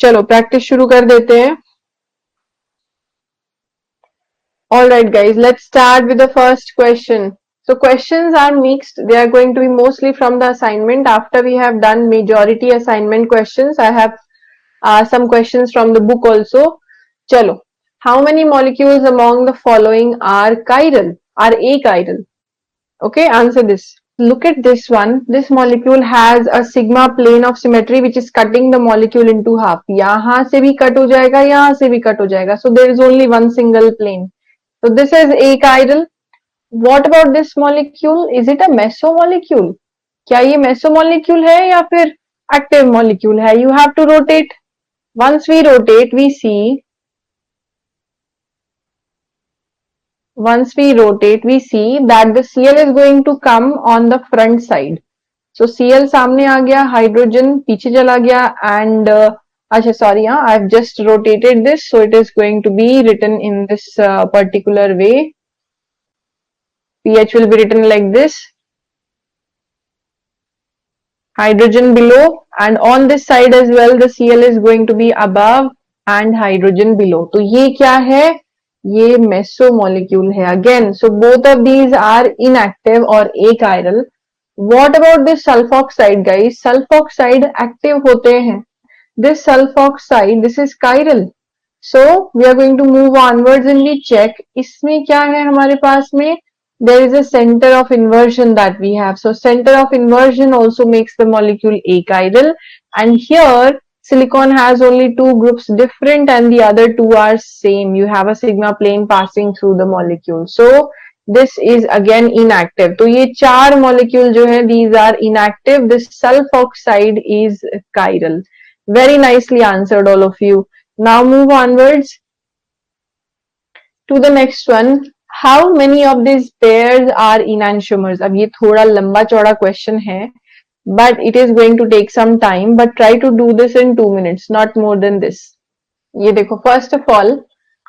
चलो प्रैक्टिस शुरू कर देते हैं. All right, guys, let's start with the first question. So questions are mixed. They are going to be mostly from the assignment. After we have done majority assignment questions, I have some questions from the book also. Chalo. How many molecules among the following are chiral? Are achiral? Okay, answer this. Look at this one. This molecule has a sigma plane of symmetry which is cutting the molecule into half. यहाँ से भी cut हो जाएगा, यहाँ से भी cut हो जाएगा. So there is only one single plane. So this is achiral. What about this molecule? Is it a mesomolecule? क्या ये mesomolecule है या फिर active molecule है? You have to rotate. Once we rotate, we see that the Cl is going to come on the front side. So Cl सामने आ गया, hydrogen पीछे चला गया and अच्छा sorry हाँ, I've just rotated this, so it is going to be written in this particular way. pH will be written like this. Hydrogen below and on this side as well the Cl is going to be above and hydrogen below. तो ये क्या है? ये meso molecule है again. So both of these are inactive or achiral. What about this sulfoxide, guys? Sulfoxide active होते हैं. This sulfoxide, this is chiral. So we are going to move onwards and we check. इसमें क्या है हमारे पास में? There is a center of inversion that we have. So center of inversion also makes the molecule achiral. And here silicon has only two groups different and the other two are same. You have a sigma plane passing through the molecule. So this is again inactive. तो ये चार molecule जो है, these are inactive. This sulfoxide is chiral. Very nicely answered, all of you. Now move onwards to the next one. How many of these pairs are enantiomers? अब ये थोड़ा लंबा चौड़ा question है, but it is going to take some time. But try to do this in 2 minutes, not more than this. ये देखो, first of all,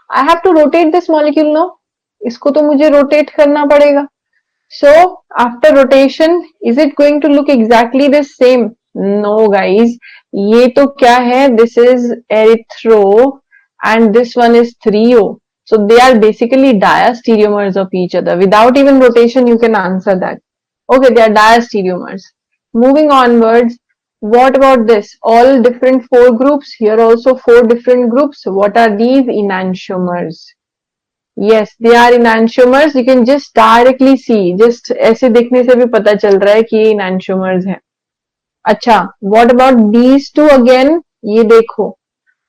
I have to rotate this molecule now. इसको तो मुझे rotate करना पड़ेगा. So after rotation, is it going to look exactly the same? No, guys. ये तो क्या है? This is erythro and this one is 3O. So they are basically diastereomers of each other. Without even rotation, you can answer that. Okay, they are diastereomers. Moving onwards, what about this? All different 4 groups. Here also 4 different groups. What are these? Enantiomers. Yes, they are enantiomers. You can just directly see. Just ऐसे देखने से भी पता चल रहा है कि ये enantiomers हैं. अच्छा, what about these two again? ये देखो.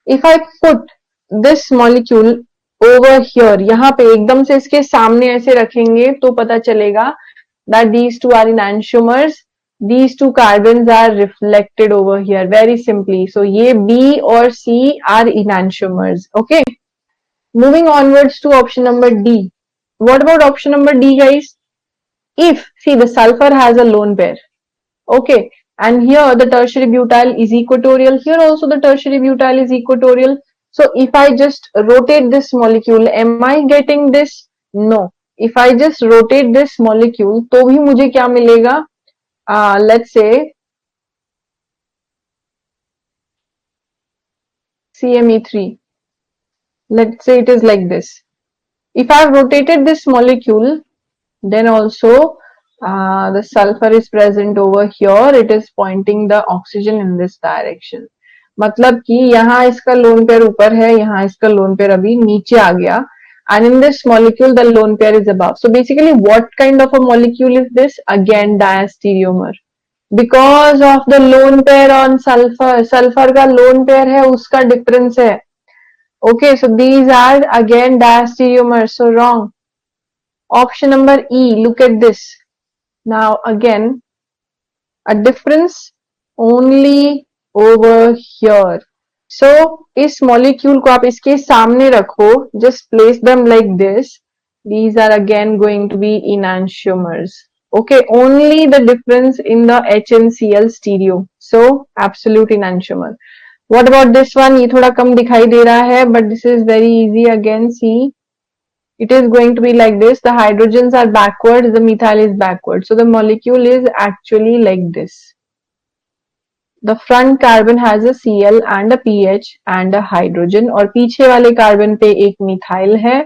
If I put this molecule over here, यहाँ पे एकदम से इसके सामने ऐसे रखेंगे तो पता चलेगा that these two are enantiomers. These two carbons are reflected over here very simply. So ये B और C are enantiomers. Okay. Moving onwards to option number D. What about option number D, guys? If, see, the sulfur has a lone pair. Okay. And here the tertiary butyl is equatorial. Here also the tertiary butyl is equatorial. So if I just rotate this molecule, am I getting this? No. If I just rotate this molecule, तो भी मुझे क्या मिलेगा? Let's say CME3. Let's say it is like this. If I have rotated this molecule, then also the sulfur is present over here. It is pointing the oxygen in this direction. मतलब कि यहाँ इसका lone pair ऊपर है, यहाँ इसका lone pair अभी नीचे आ गया. And in this molecule, the lone pair is above. So basically, what kind of a molecule is this? Again, diastereomer. Because of the lone pair on sulfur. Sulfur का lone pair है, उसका difference है. Okay, so these are again diastereomers. So wrong. Option number E, look at this. Now again, a difference only over here. So इस molecule को आप इसके सामने रखो, just place them like this. These are again going to be enantiomers. Okay, only the difference in the HNCl stereo. So absolute enantiomer. What about this one? ये थोड़ा कम दिखाई दे रहा है, but this is very easy again. See, it is going to be like this. The hydrogens are backwards, the methyl is backward. So the molecule is actually like this. The front carbon has a Cl and a pH and a hydrogen, और पीछे वाले carbon पे एक methyl है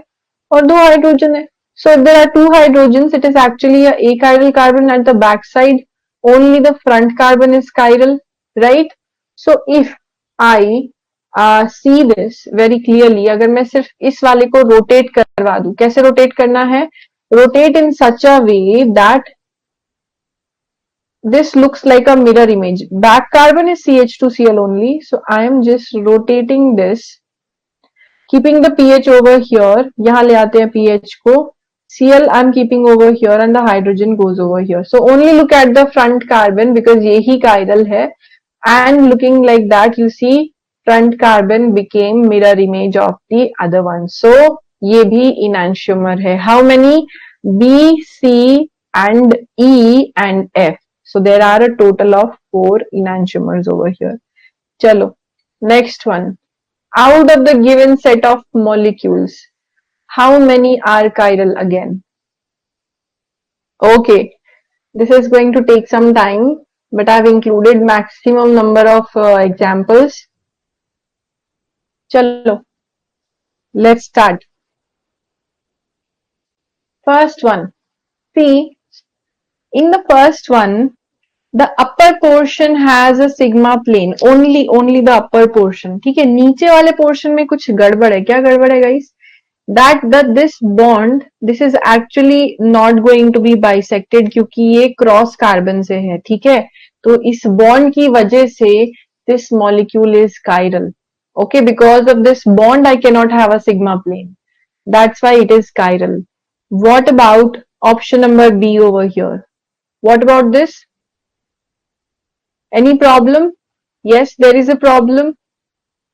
और दो hydrogen है. So if there are two hydrogens, it is actually a achiral carbon at the back side. Only the front carbon is chiral, right? So if I see this very clearly, अगर मैं सिर्फ इस वाले को rotate करवा दूं, कैसे rotate करना है? Rotate in such a way that this looks like a mirror image. Back carbon is CH2Cl only, so I am just rotating this, keeping the pH over here. यहाँ ले आते हैं pH को. Cl I'm keeping over here and the hydrogen goes over here. So only look at the front carbon because ये ही chiral है, and looking like that you see front carbon became mirror image of the other one. So ये भी enantiomer है. How many? B, C and E and F. So there are a total of 4 enantiomers over here. चलो next one. Out of the given set of molecules, how many are chiral again? Okay, this is going to take some time, but I've included maximum number of examples. Chalo, let's start. First one. See, in the first one, the upper portion has a sigma plane. Only the upper portion. ठीक है, नीचे वाले portion में कुछ गड़बड़ है. क्या गड़बड़ है guys? That this bond, this is actually not going to be bisected क्योंकि ये क्रॉस कार्बन से है. ठीक है, तो इस बॉन्ड की वजह से this molecule is chiral. Okay, because of this bond I cannot have a sigma plane. That's why it is chiral. What about option number B over here? What about this? Any problem? Yes, there is a problem.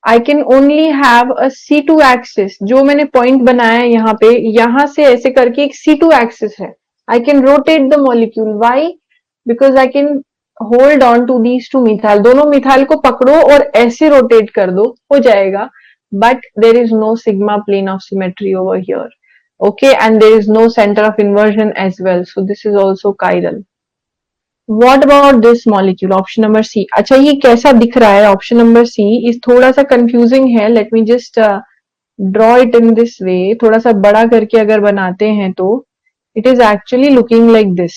I can only have a C2 axis. जो मैंने point बनाया है यहाँ पे, यहाँ से ऐसे करके एक C2 axis है. I can rotate the molecule. Why? Because I can hold on to these two methyl. दोनों मिथाइल को पकड़ो और ऐसे रोटेट कर दो, हो जाएगा. But there is no sigma plane of symmetry over here. Okay, and there is no center of inversion as well. So this is also chiral. What about this molecule? Option number C. अच्छा, ये कैसा दिख रहा है? Option number C is थोड़ा सा confusing है. Let me just draw it in this way. थोड़ा सा बड़ा करके अगर बनाते हैं तो it is actually looking like this.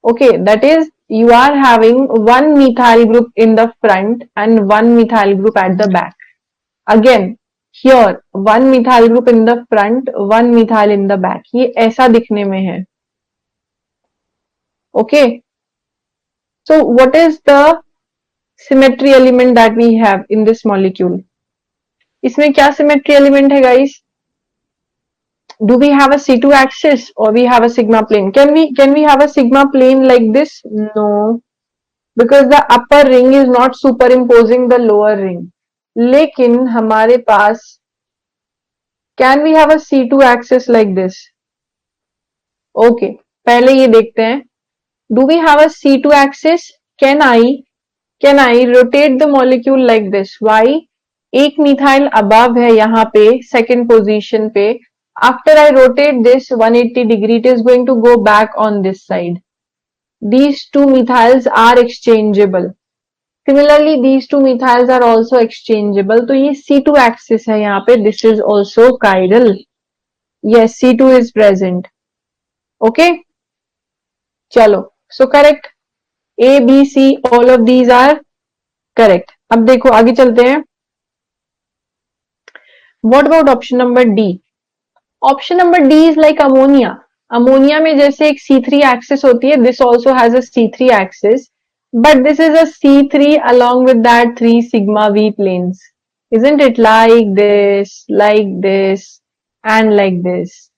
Okay, that is you are having one methyl group in the front and one methyl group at the back. Again, here one methyl group in the front, one methyl in the back. ये ऐसा दिखने में है. Okay, so what is the symmetry element that we have in this molecule? इसमें क्या symmetry element है guys? Do we have a C2 axis or we have a sigma plane? Can we have a sigma plane like this? No, because the upper ring is not superimposing the lower ring. लेकिन हमारे पास can we have a C2 axis like this? Okay, पहले ये देखते हैं. Do we have a C2 axis? Can I rotate the molecule like this? Why? एक methyl above है यहाँ पे second position पे. After I rotate this 180 degree, it is going to go back on this side. These two methyls are exchangeable. Similarly, these two methyls are also exchangeable. तो ये C2 axis है यहाँ पे. This is also chiral. Yes, C2 is present. Okay? चलो. So correct. A, B, C, all of these are correct. अब देखो आगे चलते हैं. What about option number D? Option number D is like ammonia. Ammonia में जैसे एक C3 axis होती है, this also has a C3 axis, but this is a C3 along with that 3 sigma V planes. Isn't it like this, and like this?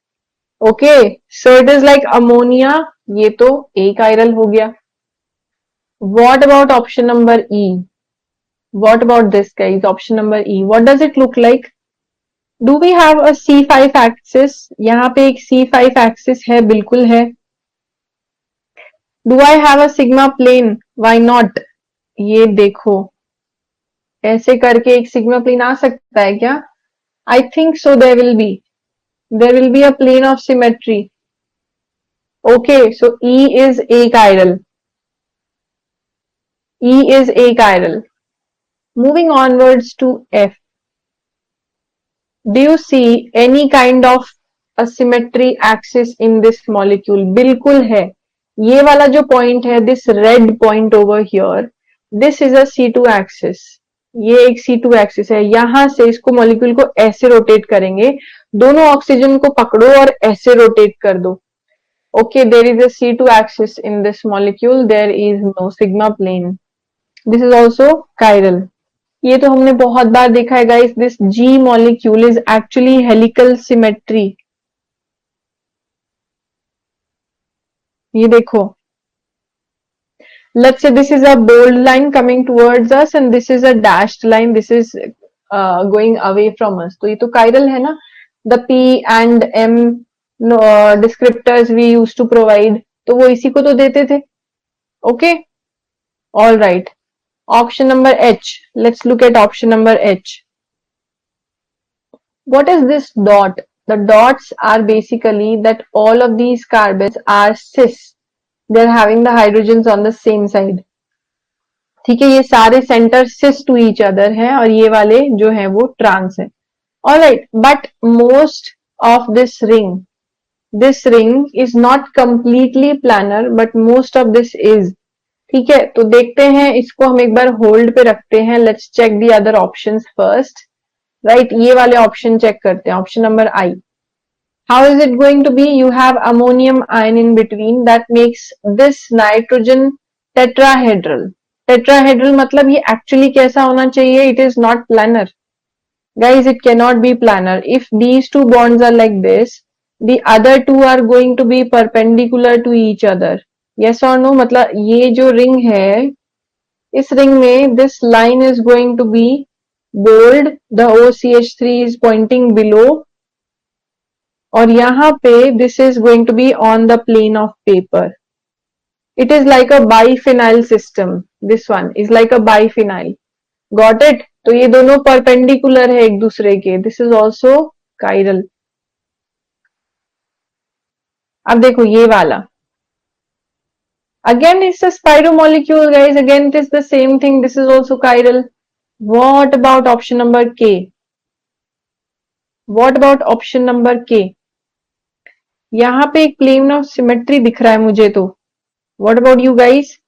Okay, so it is like ammonia. ये तो achiral हो गया. What about option number E? What about this guys? Option number E. What does it look like? Do we have a C5 axis? यहाँ पे एक C5 axis है, बिल्कुल है. Do I have a sigma plane? Why not? ये देखो, ऐसे करके एक sigma plane आ सकता है क्या? I think so. There will be. There will be a plane of symmetry. Okay, so E is achiral. E is achiral. Moving onwards to F. Do you see any kind of asymmetry axis in this molecule? बिल्कुल है. ये वाला जो point है, this red point over here, this is a C2 axis. ये एक C2 axis है. यहां से इसको मॉलिक्यूल को ऐसे रोटेट करेंगे. दोनों ऑक्सीजन को पकड़ो और ऐसे रोटेट कर दो. Okay, there is a C2 axis in this molecule. There is no sigma plane. This is also chiral. ये तो हमने बहुत बार देखा है guys. This G molecule is actually helical symmetry. ये देखो, let's say this is a bold line coming towards us and this is a dashed line, this is going away from us. तो ये तो chiral है ना. The P and M descriptors we used to provide, तो वो इसी को तो देते थे. Okay, all right. Option number H. Let's look at option number H. What is this dot? The dots are basically that all of these carbons are cis. They are having the hydrogens on the same side. ठीक है, ये सारे center cis to each other हैं और ये वाले जो हैं वो trans हैं. All right, but most of this ring is not completely planar, but most of this is. ठीक है, तो देखते हैं, इसको हम एक बार होल्ड पे रखते हैं. Let's check the other options first. Right, ये वाले ऑप्शन चेक करते हैं. Option number I. How is it going to be? You have ammonium ion in between that makes this nitrogen tetrahedral. Tetrahedral मतलब ये actually कैसा होना चाहिए? It is not planar guys, it cannot be planar. If these two bonds are like this, the other two are going to be perpendicular to each other. Yes or no? मतलब ये जो ring है, इस ring में this line is going to be bold, the OCH3 is pointing below, और यहाँ पे this is going to be on the plane of paper. It is like a biphenyl system. This one is like a biphenyl. Got it? तो ये दोनों perpendicular है एक दूसरे के. This is also chiral. अब देखो ये वाला, again it's a spiro molecule guys. Again it is the same thing. This is also chiral. What about option number K? What about option number K? यहां पे एक प्लेन ऑफ सिमेट्री दिख रहा है मुझे तो. What about you guys?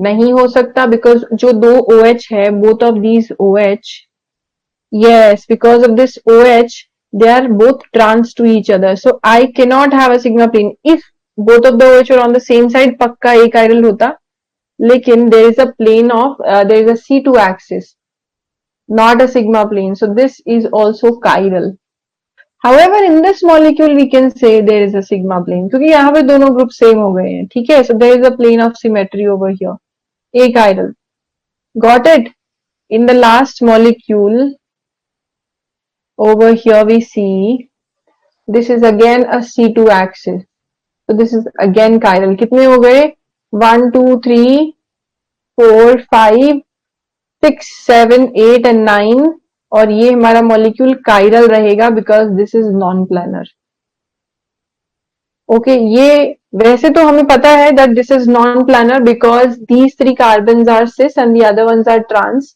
नहीं हो सकता, बिकॉज जो दो OH है, both of these OH, yes, because of this OH, they are both trans to each other, so I cannot have a sigma plane. If both of the OH are on the same side, पक्का एक chiral होता, लेकिन there is a plane of there is a C2 axis, not a sigma plane, so this is also chiral. However, in this molecule we can say there is a sigma plane, क्योंकि यहाँ पे दोनों group same हो गए हैं. ठीक है, so there is a plane of symmetry over here. Achiral. Got it? In the last molecule over here we see this is again a C2 axis. So this is again chiral. कितने हो गए? 1, 2, 3, 4, 5, 6, 7, 8 and 9. और ये हमारा molecule chiral रहेगा because this is non-planar. Okay, ये वैसे तो हमें पता है that this is non-planar because these three carbons are cis and the other ones are trans.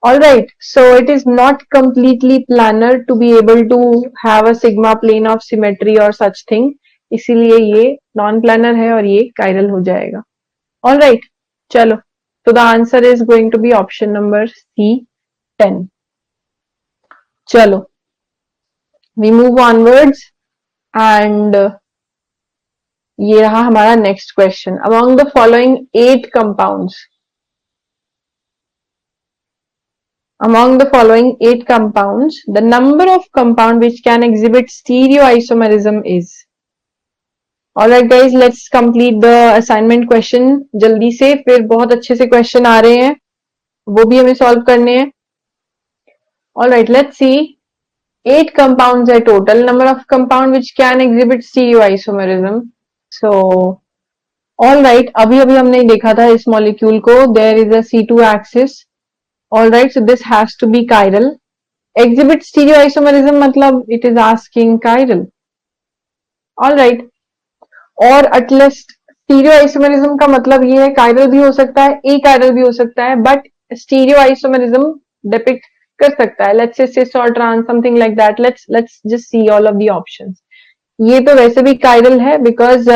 All right, so it is not completely planar to be able to have a sigma plane of symmetry or such thing. इसीलिए ये non-planar है और ये chiral हो जाएगा. All right, चलो. So the answer is going to be option number C, 10. चलो, we move onwards and ये रहा हमारा next question. Among the following 8 compounds, among the following 8 compounds, the number of compound which can exhibit stereoisomerism is. Alright guys, let's complete the assignment question जल्दी से. फिर बहुत अच्छे से क्वेश्चन आ रहे हैं, वो भी हमें सॉल्व करने हैं. Alright, let's see. 8 compounds है total. Number of compound which can exhibit stereoisomerism. So, all right, अभी अभी हमने देखा था इस मॉलिक्यूल को. There is a C2 axis. All right, so this has to be chiral. Exhibit stereoisomerism मतलब it is asking chiral. All right, or at least stereo isomerism का मतलब ये है कायरल भी हो सकता है, ए कायरल भी हो सकता है, बट स्टीरियो आइसोमेरिज्म डिपिक्ट कर सकता है. लेट्स से सिस और trans, something like that. Let's just see all of the options. ये तो वैसे भी कायरल है because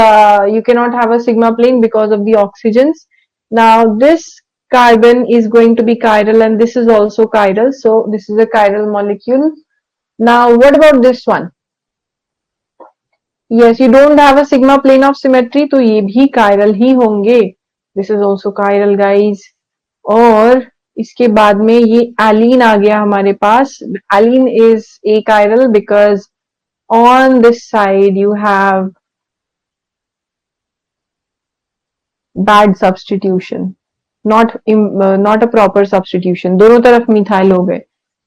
you can not have a sigma plane because of the oxygens. Now this carbon is going to be chiral and this is also chiral, so this is a chiral molecule. Now what about this one? Yes, you don't have a sigma plane of symmetry, तो ये भी chiral ही होंगे. This is also chiral guys. और इसके बाद में ये एलीन आ गया हमारे पास. एलीन is achiral because on this side you have bad substitution, not a proper substitution. दोनों तरफ मिथाइल हो गए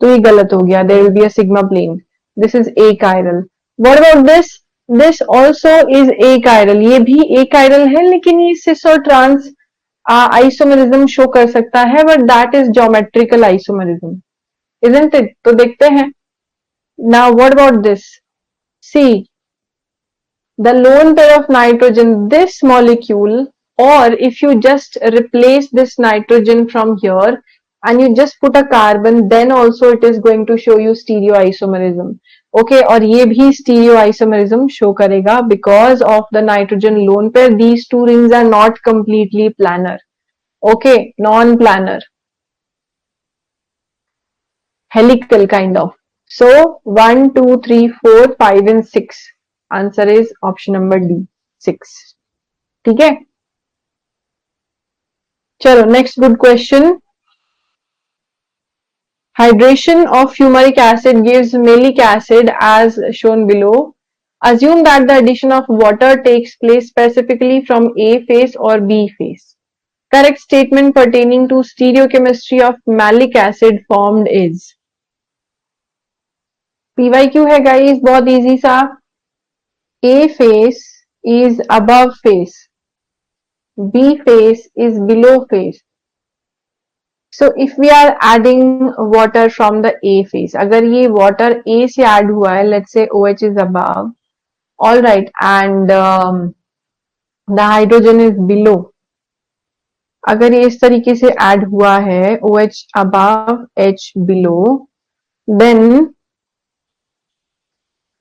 तो ये गलत हो गया. There will be a sigma plane. This is achiral. What about this? This also is achiral. ये भी achiral है लेकिन ये cis और trans आइसोमेरिज्म शो कर सकता है, but that is geometrical isomerism, isn't it? तो देखते हैं. Now what about this? See, the lone pair of nitrogen, this molecule, or if you just replace this nitrogen from here and you just put a carbon, then also it is going to show you stereoisomerism. Okay, और ये भी stereoisomerism show करेगा because of the nitrogen lone pair. These two rings are not completely planar. Okay, non-planar, helical kind of. So 1, 2, 3, 4, 5 and 6. Answer is option number D, 6. ठीक है, चलो next good question. Hydration of fumaric acid gives malic acid as shown below. Assume that the addition of water takes place specifically from A phase or B phase. Correct statement pertaining to stereochemistry of malic acid formed is. PYQ है guys, बहुत easy सा. A phase is above phase, B phase is below phase. So if we are adding water from the A phase, अगर ये water A से add हुआ है, let's say OH is above, all right, and the hydrogen is below. अगर ये इस तरीके से add हुआ है, OH above, H below, then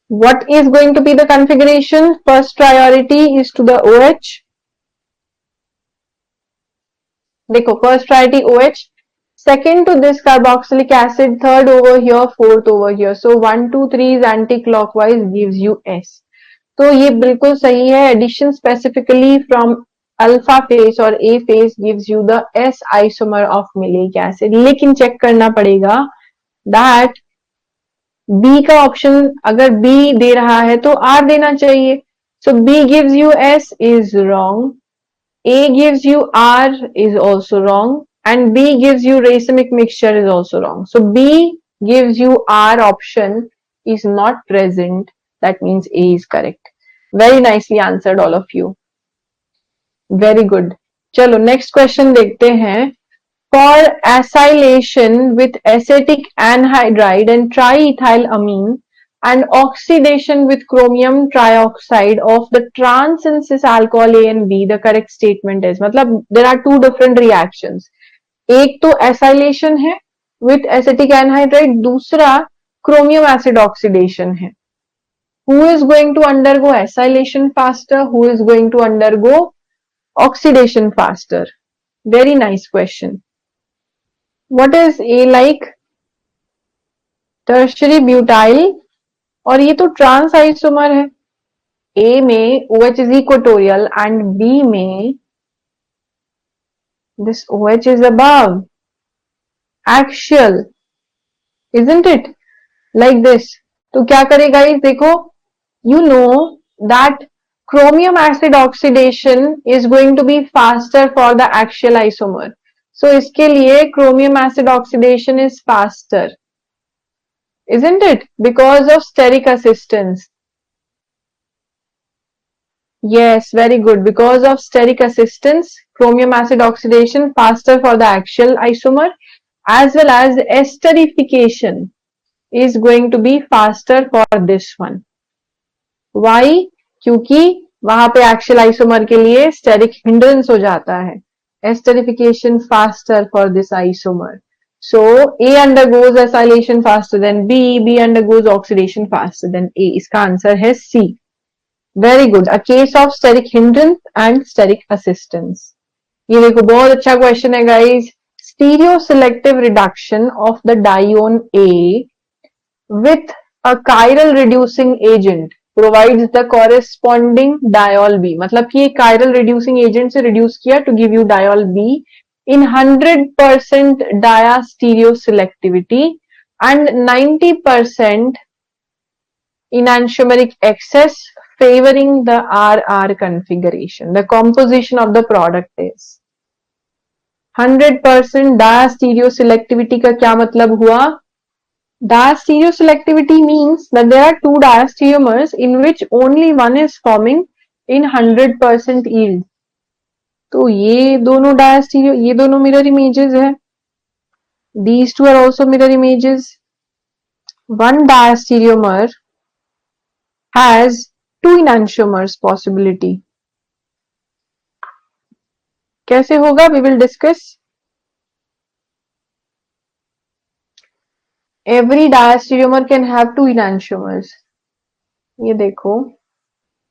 what is going to be the configuration? First priority is to the OH. देखो, first priority OH, second to this carboxylic acid, third over here, fourth over here. So 1, 2, 3 is anti-clockwise, gives you S. तो ये बिल्कुल सही है. Addition specifically from alpha phase और A phase gives you the S isomer of malic acid. लेकिन check करना पड़ेगा that B का ऑप्शन अगर B दे रहा है तो R देना चाहिए. So B gives you S is wrong. A gives you R is also wrong. And B gives you racemic mixture is also wrong. So B gives you R option is not present. That means A is correct. Very nicely answered all of you. Very good. चलो next question देखते हैं. For acylation with acetic anhydride and triethylamine and oxidation with chromium trioxide of the trans and cis alcohol A and B, the correct statement is, मतलब there are two different reactions. एक तो acylation है with acetic anhydride, दूसरा chromium acid oxidation है. Who is going to undergo acylation faster? Who is going to undergo oxidation faster? Very nice question. What is A like? Tertiary butyl, और ये तो trans isomer है. A में OH is equatorial and B में this OH is above, axial, isn't it? Like this. तो क्या करेगा इस, देखो, you know that chromium acid oxidation is going to be faster for the axial isomer. So इसके लिए chromium acid oxidation is faster, isn't it? Because of steric assistance. Yes, very good. Because of steric assistance, chromium acid oxidation faster for the axial isomer, as well as esterification is going to be faster for this one. Why? क्योंकि वहां पे axial isomer के लिए steric hindrance हो जाता है, esterification faster for this isomer. So A undergoes acylation faster than B, B undergoes oxidation faster than A. इसका answer है C. Very good. A case of steric hindrance and steric assistance. ये देखो बहुत अच्छा question है guys. Stereoselective reduction of the dione A with a chiral reducing agent provides the corresponding diol B. मतलब कि एक chiral reducing agent से reduce किया to give you diol B in 100% diastereoselectivity and 90% enantiomeric excess favoring the RR configuration. The composition of the product is 100% diastereoselectivity का क्या मतलब हुआ? Diastereoselectivity means that there are two diastereomers in which only one is forming in 100% yield. तो ये दोनों diastereo, ये दोनों mirror images है. These two are also mirror images. One diastereomer has two enantiomers possibility. कैसे होगा? We will discuss. Every diastereomer can have two enantiomers. ये देखो,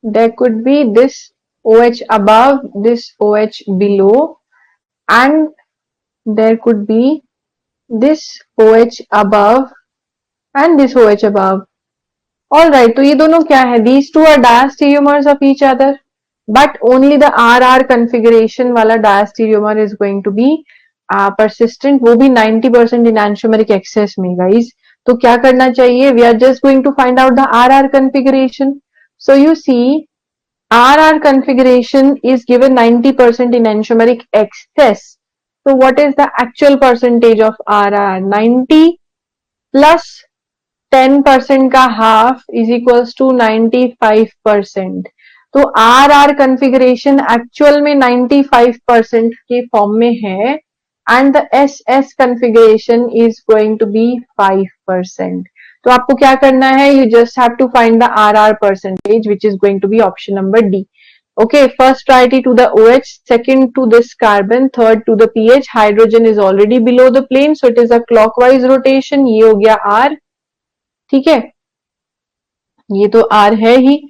there could be this OH above, this OH below, and there could be this OH above and this OH above. Alright, तो ये दोनों क्या है? These two are diastereomers of each other, but only the RR configuration वाला diastereomer is going to be persistent, वो भी 90% enantiomeric excess में guys. तो क्या करना चाहिए? We are just going to find out the RR configuration. So you see, RR configuration is given 90% enantiomeric excess. So what is the actual percentage of RR? 90 plus 10% का half is equals to 95%. तो RR configuration actual में 95% के form में है and the SS configuration is going to be 5%. तो आपको क्या करना है? You just have to find the RR percentage, which is going to be option number D. Okay, first priority to the OH, second to this carbon, third to the pH. Hydrogen is already below the plane, so it is a clockwise rotation. ये हो गया R. ठीक है, ये तो R है ही.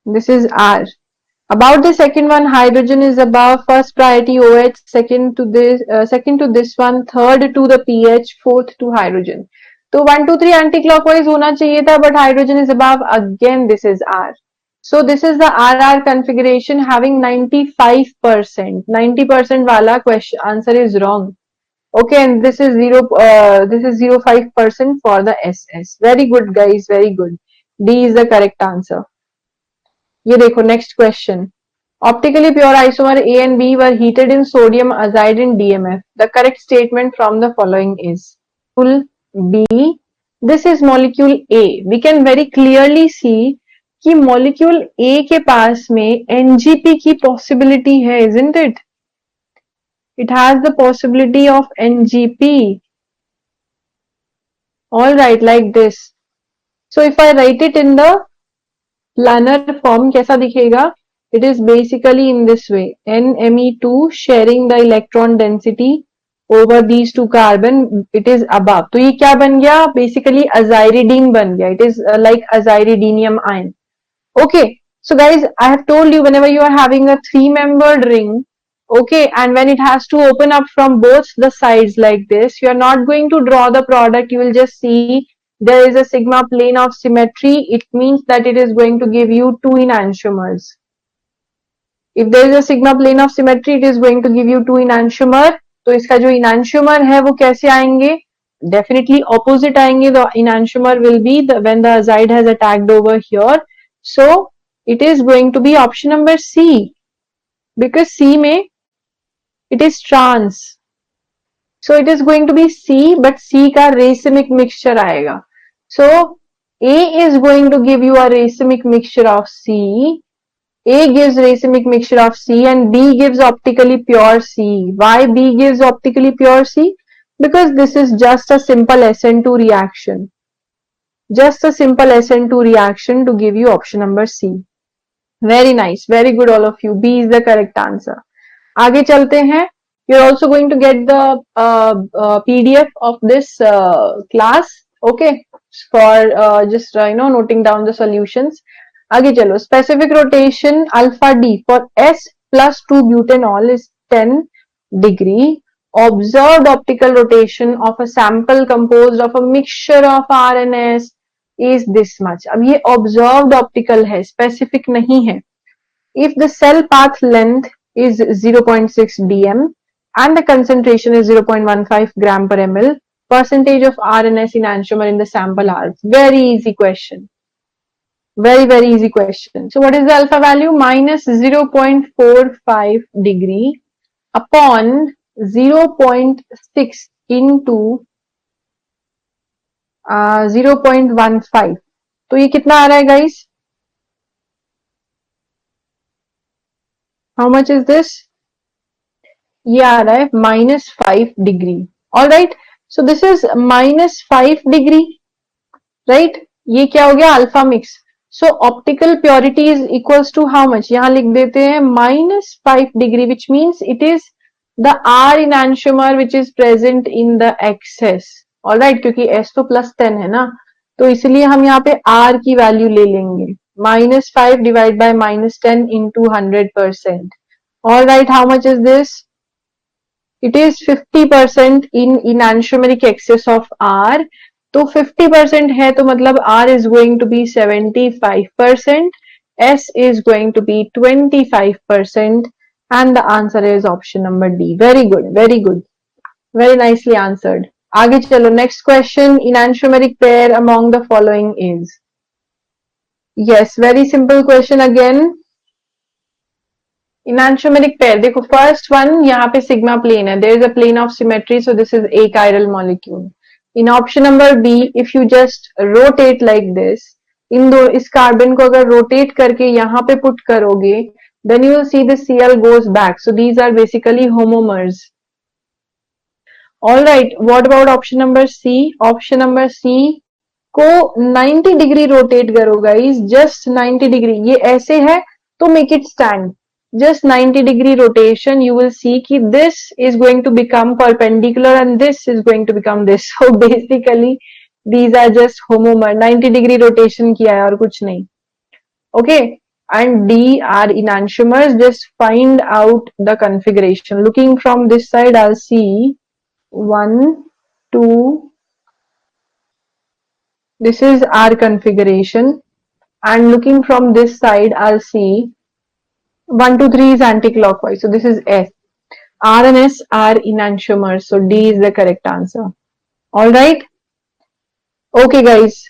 This is R. About the second one, hydrogen is above, first priority OH, second to this one, third to the pH, fourth to hydrogen. तो 1 2 3 anti-clockwise होना चाहिए था, but hydrogen is above. Again, this is R. So this is the RR configuration having 95%. 90% वाला question answer is wrong. Okay, and this is 0.05% for the SS. Very good guys, very good. D is the correct answer. ये देखो next question. Optically pure isomer A and B were heated in sodium azide in DMF. The correct statement from the following is B. This is molecule A. We can very clearly see कि molecule A के पास में NGP की possibility है, isn't it? It has the possibility of NGP. All right, like this. So if I write it in the planar form, कैसा दिखेगा? It is basically in this way. NMe2 sharing the electron density over these two carbon, it is above. तो ये क्या बन गया? Basically aziridine बन गया. It is like aziridinium ion. Okay. So guys, I have told you whenever you are having a three-membered ring, okay, and when it has to open up from both the sides like this, you are not going to draw the product. You will just see there is a sigma plane of symmetry. It means that it is going to give you two enantiomers. If there is a sigma plane of symmetry, it is going to give you two enantiomer. तो इसका जो enantiomer है वो कैसे आएंगे? Definitely opposite आएंगे. The enantiomer will be when the azide has attacked over here. So it is going to be option number C, because C में it is trans. So it is going to be C, but C का racemic mixture आएगा. So A is going to give you a racemic mixture of C. A gives racemic mixture of C and B gives optically pure C. Why B gives optically pure C? Because this is just a simple SN2 reaction. Just a simple SN2 reaction to give you option number C. Very nice, very good all of you. B is the correct answer. आगे चलते हैं. You're also going to get the PDF of this class, okay, for just noting down the solutions. आगे चलो. Specific rotation alpha D for S plus 2 butanol is 10 degree. Observed optical rotation of a sample composed of a mixture of R and S is this much. अब ये observed optical है, specific नहीं है. If the cell path length is 0.6 dm and the concentration is 0.15 gram per ml, percentage of RNS enantiomer in the sample are. Very easy question. Very, very easy question. So what is the alpha value? Minus 0.45 degree upon 0.6 into 0.15. तो ये कितना आ रहा है guys? How much is this? ये आ रहा है -5 degree. All right. So this is -5 degree. Right? ये क्या हो गया? Alpha mix. So optical purity is equals to how much? यहाँ लिख देते हैं -5 degree, which means it is the R enantiomer which is present in the excess. All right, क्योंकि S तो +10 है ना, तो इसलिए हम यहाँ पे R की वैल्यू ले लेंगे. -5 divided by -10 into 100%. All right, how much is this? It is 50% in enantiomeric excess of R. तो 50% है तो मतलब R is going to be 75%, S is going to be 25%, and the answer is option number D. Very good, very good, very nicely answered. आगे चलो. Next question. Enantiomeric pair among the following is. Yes, very simple question again. Enantiomeric pair. देखो first one यहाँ पे sigma plane है. There is a plane of symmetry, so this is achiral molecule. In option number B, if you just rotate like this, इस carbon को अगर rotate करके यहाँ पे put करोगे, then you will see the Cl goes back. So these are basically homomers. All right. What about option number C? Option number C को 90 degree rotate करो guys. Just 90 degree. ये ऐसे है तो make it stand. Just 90 degree rotation, you will see कि this is going to become perpendicular and this is going to become this. So basically these are just homomer. 90 degree rotation किया है और कुछ नहीं. Okay, and D are enantiomers. Just find out the configuration. Looking from this side, I'll see 1, 2. This is our configuration, and looking from this side, I'll see 1, 2, 3 is anti-clockwise. So this is S. R and S are enantiomers. So D is the correct answer. All right. Okay, guys.